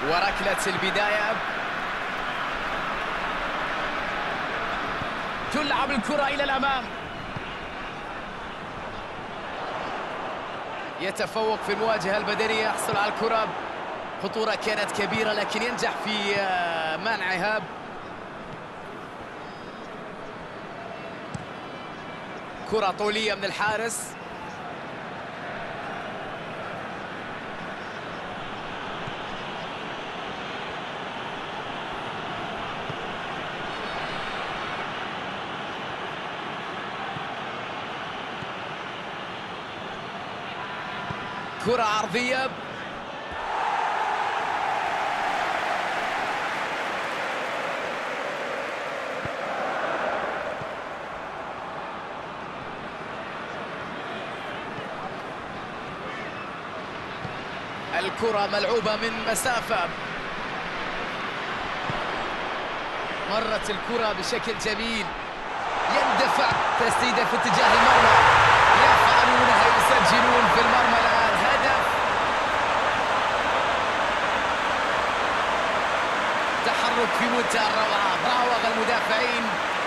وركلة البداية. تلعب الكرة إلى الأمام. يتفوق في المواجهة البدنية، يحصل على الكرة. خطورة كانت كبيرة لكن ينجح في منعها. كرة طولية من الحارس. كرة عرضية. الكرة ملعوبة من مسافة. مرت الكرة بشكل جميل. يندفع تسديدة في اتجاه المرمى. يفعلونها، يسجلون في المرمى الآن هدف. تحرك في منتهى الروعة. راوغ المدافعين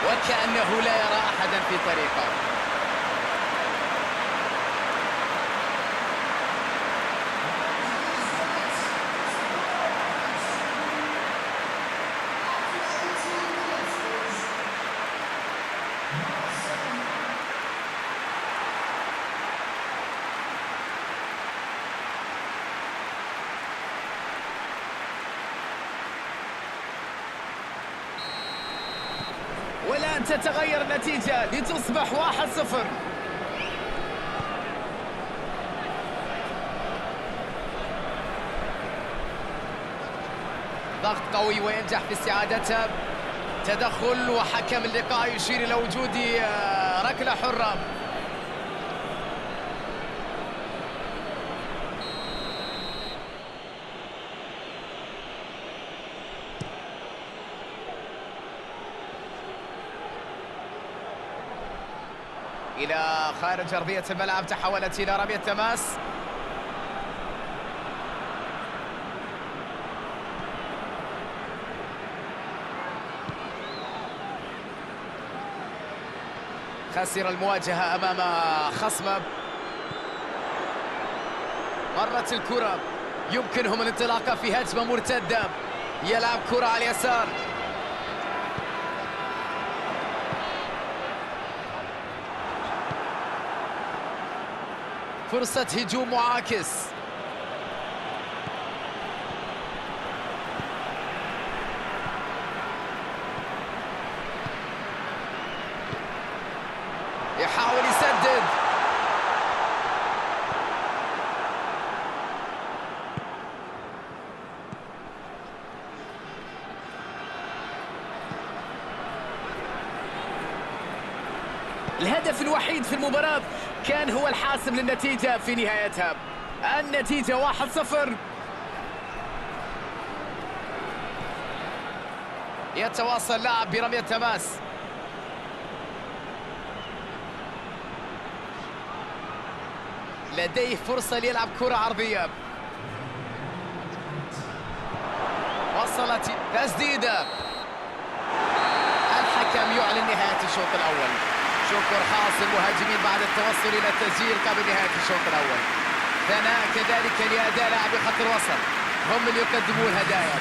وكأنه لا يرى أحدا في طريقه. والآن تتغير النتيجة لتصبح 1-0. ضغط قوي وينجح في استعادتها. تدخل وحكم اللقاء يشير إلى وجود ركلة حرة. إلى خارج أرضية الملعب، تحولت إلى رمية تماس. خسر المواجهة أمام خصمه. مرت الكرة، يمكنهم الانطلاقة في هجمة مرتدة. يلعب كرة على اليسار. فرصة هجوم معاكس. يحاول يسدد. الهدف الوحيد في المباراة كان هو الحاسم للنتيجة في نهايتها. النتيجة 1-0. يتواصل اللاعب برمية تماس. لديه فرصة ليلعب كرة عرضية. وصلت تسديدة. الحكم يعلن نهاية الشوط الأول. شكر خاص للمهاجمين بعد التوصل إلى التسجيل قبل نهاية الشوط الأول. ثناء كذلك لأداء لاعبي خط الوسط، هم اللي يقدمون الهدايا.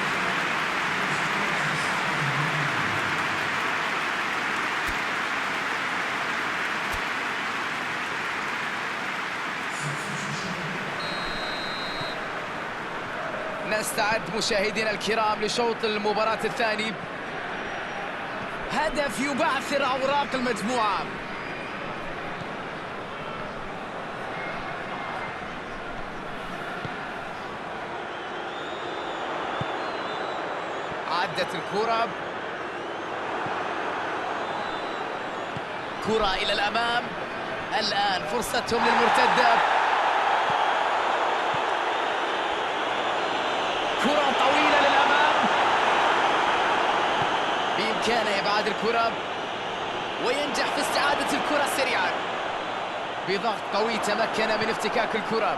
نستعد مشاهدينا الكرام لشوط المباراة الثاني. هدف يبعثر أوراق المجموعة. عدت الكرة. كرة إلى الأمام. الآن فرصتهم للمرتدة. كرة طويلة للأمام. بإمكانه إبعاد الكرة وينجح في استعادة الكرة سريعا. بضغط قوي تمكن من افتكاك الكرة.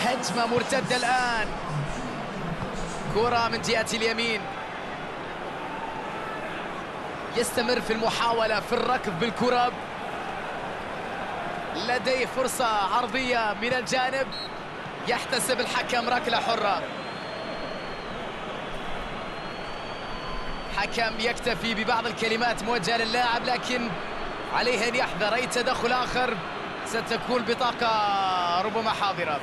هجمة مرتدة الآن، كرة من جهة اليمين، يستمر في المحاولة في الركض بالكرة، لديه فرصة عرضية من الجانب، يحتسب الحكم ركلة حرة. حكم يكتفي ببعض الكلمات موجهة للاعب، لكن عليه أن يحذر أي تدخل آخر ستكون بطاقة ربما حاضرة.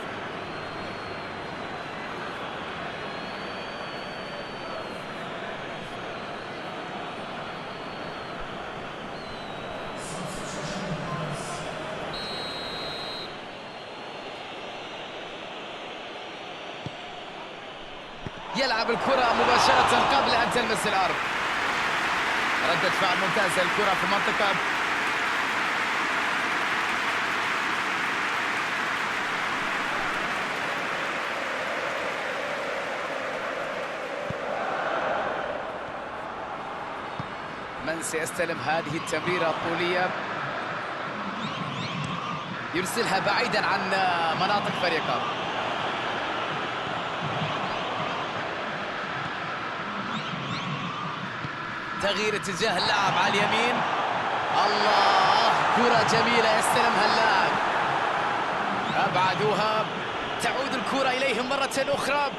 يلعب الكرة مباشرة قبل أن تلمس الأرض. ردة فعل ممتازة، الكرة في المنطقة. من سيستلم هذه التمريرة الطولية؟ يرسلها بعيدا عن مناطق فريقه. تغيير اتجاه اللاعب على اليمين. الله، كرة جميلة يستلمها اللاعب، أبعدوها، تعود الكرة إليهم مرة أخرى.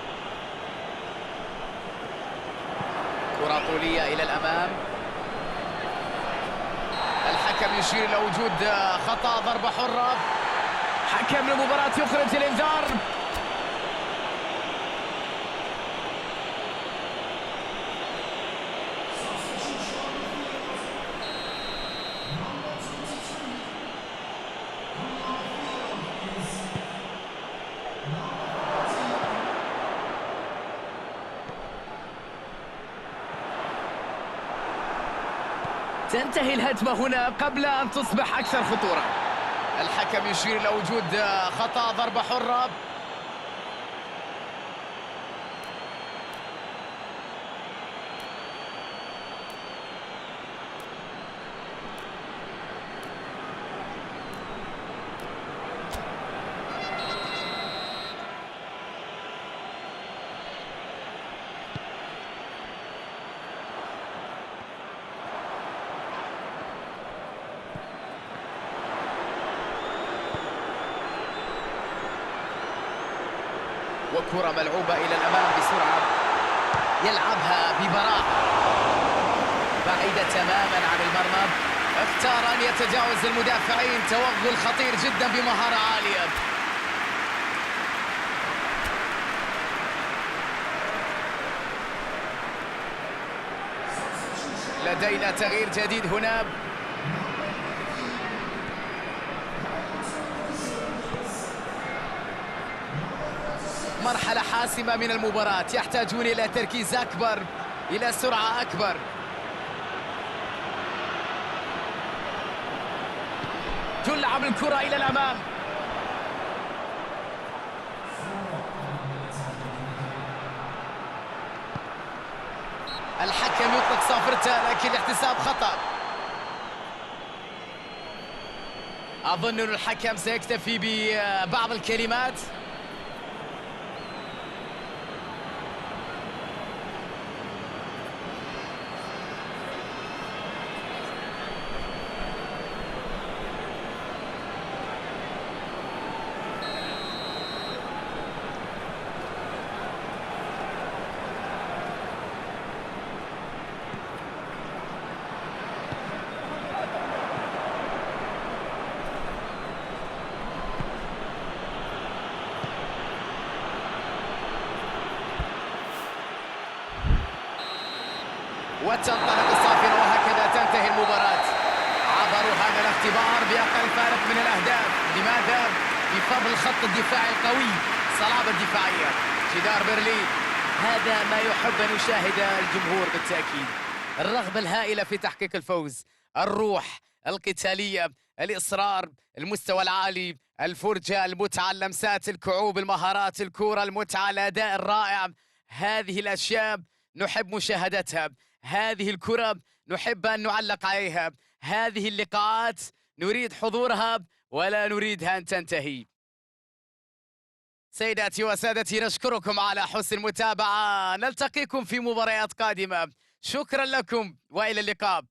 كرة طولية إلى الأمام. الحكم يشير إلى وجود خطأ، ضربة حرة. حكم المباراة يخرج الإنذار. تنتهي الهجمة هنا قبل أن تصبح أكثر خطورة. الحكم يشير إلى وجود خطأ، ضربة حرة. وكرة ملعوبة إلى الأمام بسرعة، يلعبها ببراعة بعيدة تماما عن المرمى. اختار أن يتجاوز المدافعين، توغل خطير جدا بمهارة عالية. لدينا تغيير جديد هنا. مرحلة حاسمة من المباراة، يحتاجون إلى تركيز أكبر، إلى سرعة أكبر. تلعب الكرة إلى الأمام. الحكم يطلق صافرته، لكن الاحتساب خطأ. أظن أن الحكم سيكتفي ببعض الكلمات. وتنطلق الصافرة، وهكذا تنتهي المباراة. عبروا هذا الاختبار بأقل فارق من الأهداف. لماذا؟ بفضل الخط الدفاعي القوي، صلابة دفاعية. جدار برلين، هذا ما يحب أن يشاهده الجمهور بالتأكيد. الرغبة الهائلة في تحقيق الفوز، الروح القتالية، الإصرار، المستوى العالي، الفرجة، المتعة، اللمسات، الكعوب، المهارات، الكرة، المتعة، الأداء الرائع. هذه الأشياء نحب مشاهدتها. هذه الكرة نحب أن نعلق عليها. هذه اللقاءات نريد حضورها ولا نريدها أن تنتهي. سيداتي وسادتي، نشكركم على حسن المتابعة، نلتقيكم في مباريات قادمة. شكرا لكم وإلى اللقاء.